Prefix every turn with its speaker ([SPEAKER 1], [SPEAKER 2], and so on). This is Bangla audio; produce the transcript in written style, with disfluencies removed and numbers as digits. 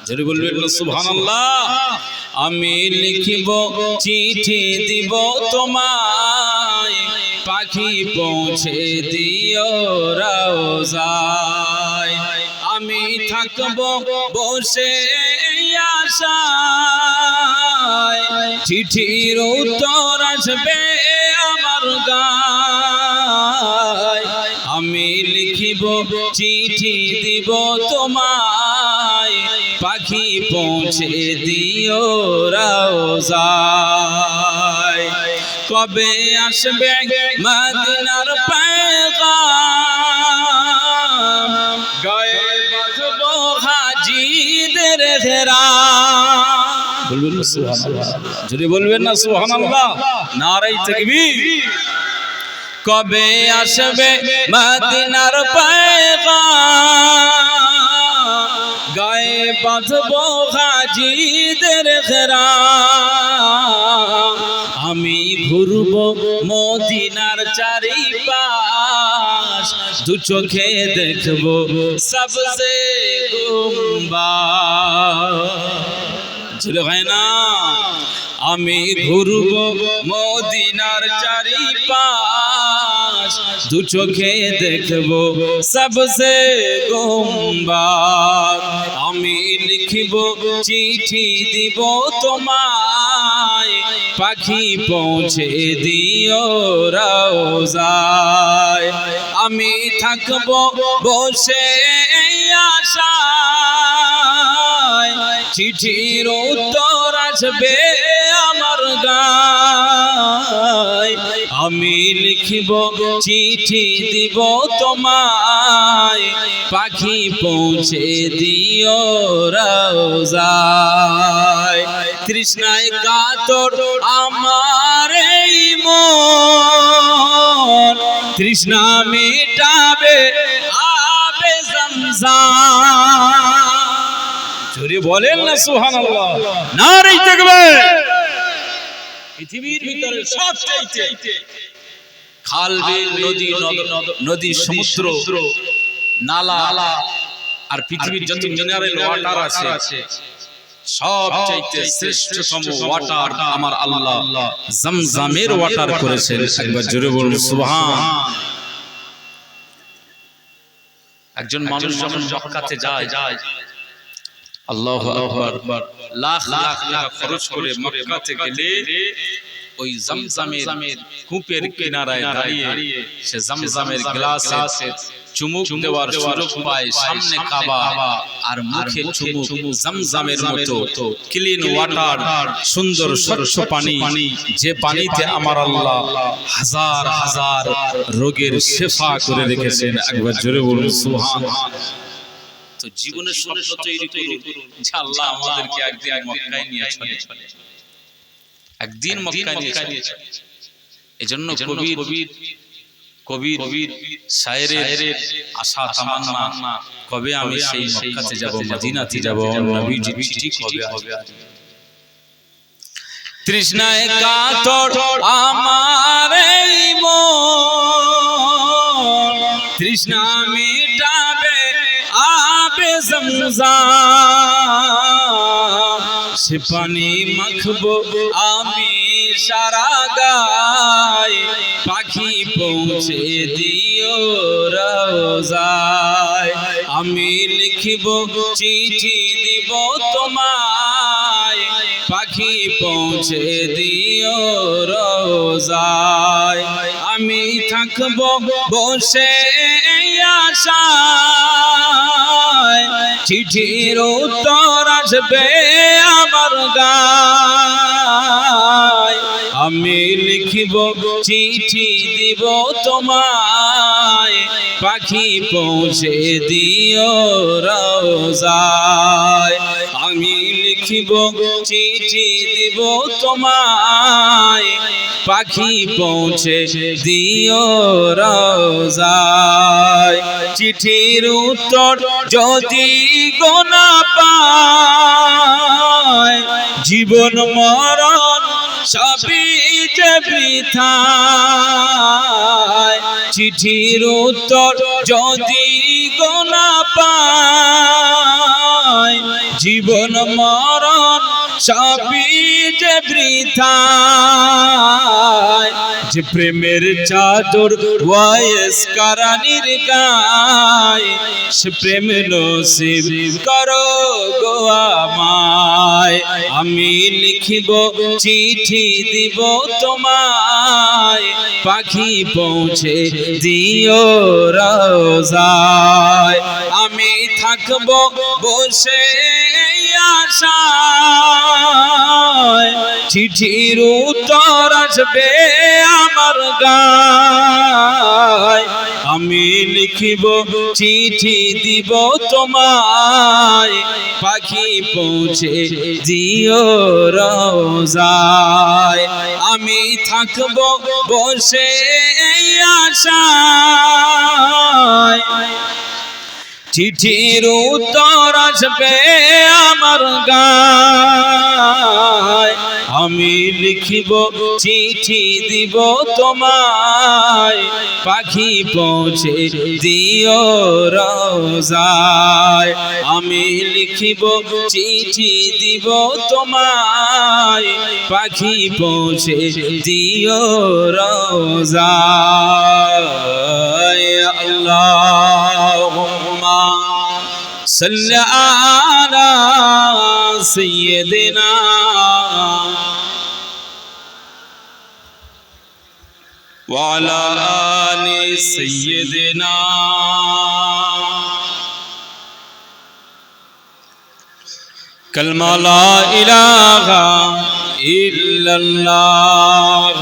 [SPEAKER 1] জোরে বলবেন না সুবহানাল্লাহ। আমি লিখিব চিঠি দিব তোমায়, পাখি পৌঁছে দিও রওজায়। আমি থাকব বসে আশায়, চিঠির উত্তর আসবে আমার গায়। আমি লিখিব চিঠি দিব তোমায়, পাখি পৌঁছে দিও রওজায়। কবে আসবে মদিনার পেগাম, গায়ে বাঁধবো হাজিদের ঘেরাম। বলবেন না সুবহানাল্লাহ, যদি বলবেন না সুবহানাল্লাহ, নারায়ে তাকবীর। কবে আসবে মদিনার পেগাম, গায়ে বাঁধবো হাজিদের ঘেরাম। আমি ঘুরবো মদিনার চারিপাশ, দু চোখে দেখবো সবসে গুম্বাদ। হয় না, আমি ঘুরবো মদিনার চারিপাশ, দু চোখে দেখবো সবসে গুম্বাদ। আমি লিখিব চিঠি দিব তোমায়, পাখি পৌঁছে দিও রওজায়। আমি থাকবো বসে আশায়, চিঠির উত্তর আসবে আমার গায়। আমি লিখিব চিঠি দিব তোমায়, পাখি পৌঁছে দিও রওজায়। তৃষ্ণায় কাতর আমার এই মন, তৃষ্ণা মেটাবে আবে জমজম। জোরে বলেন না সুবহানাল্লাহ, নারে তাকবীর। পৃথিবীর ভিতরে সবচেয়ে খাল বিল নদী সমুদ্র নালা আর পৃথিবীর যত মিনারেল ওয়াটার আছে, সবচেয়ে শ্রেষ্ঠতম ওয়াটার আমার আল্লাহ জমজমের ওয়াটার করেছেন। একবার জোরে বলুন সুবহান। একজন মানুষ যখন মক্কাতে যায়, আল্লাহু আকবার, লাখ লাখ টাকা খরচ করে মক্কাতে গেলে ওই জমজমের কূপের কিনারায় দাঁড়িয়ে সে জমজমের গ্লাসে চুমুক দেওয়ার সুযোগ পায়। সামনে কাবা আর মুখে চুমুক, জমজমের মতো ক্লিন ওয়াটার, সুন্দর স্বচ্ছ পানি, যে পানিতে আমার আল্লাহ হাজার হাজার রোগের শিফা করে রেখেছেন। একবার জোরে বলুন সুবহানাল্লাহ। তো জীবনের স্বপ্ন তৈরি করুন যে আল্লাহ আমাদেরকে একদিন মক্কায় নিয়ে চলে, একদিন মক্কায় নিয়ে চলে। এজন্য কবির শায়েরের আশা তামান্না, কবে আমি সেই মক্কাতে যাব, মদিনাতে যাব, নবীজির চিঠি কবে আসবে। তৃষ্ণায় কাতর আমার এই মন, তৃষ্ণা মেটাবে আবে জমজম। সে পানি মাখবো আমি সারা গায়, পাখি পৌঁছে দিও রওজায়। আমি লিখিব চিঠি দিব তোমায়, পাখি পৌঁছে দিও রওজায়। আমি থাকবো বসে আশায়, চিঠির উত্তর আসবে আমার গায়। আমি লিখিব চিঠি দিব তোমায়, পাখি পৌঁছে দিও রওজায়। আমি লিখিব চিঠি দিব তোমায়, পাখি পৌঁছে দিও রওজায়। চিঠির উত্তর যদি গোনা পায়, জীবন মরণ সবই যে বৃথায়। চিঠির উত্তর যদি গোনা পায়, জীবন মরণ সবই যে বৃথায়, যে প্রেমের চাদর ওয়াইস কারানির গায়, সে প্রেম নসিব করো গো আমায়। আমি লিখিব চিঠি দিব তোমায়, পাখি পৌঁছে দিও রোজায়। আমি থাকব বসে আশায়, চিঠির উত্তর আসবে আমার গায়। আমি লিখিব চিঠি দিব তোমায়, পাখি পৌঁছে দিও রোজায়। আমি থাকব বসে আশায়, চিঠির উত্তর আসবে আমার গায়। আমি লিখিব চিঠি দিব তোমায়, পাখি পৌঁছে দিও রোজায়। আমি লিখিব চিঠি দিব তোমায়, পাখি পৌঁছে দিও রোজায়। আল্লাহুম্মা সাল্লি আলা সাইয়্যিদিনা ওয়া আলা আলি সাইয়্যিদিনা। কালমা লা ইলাহা ইল্লাল্লাহ।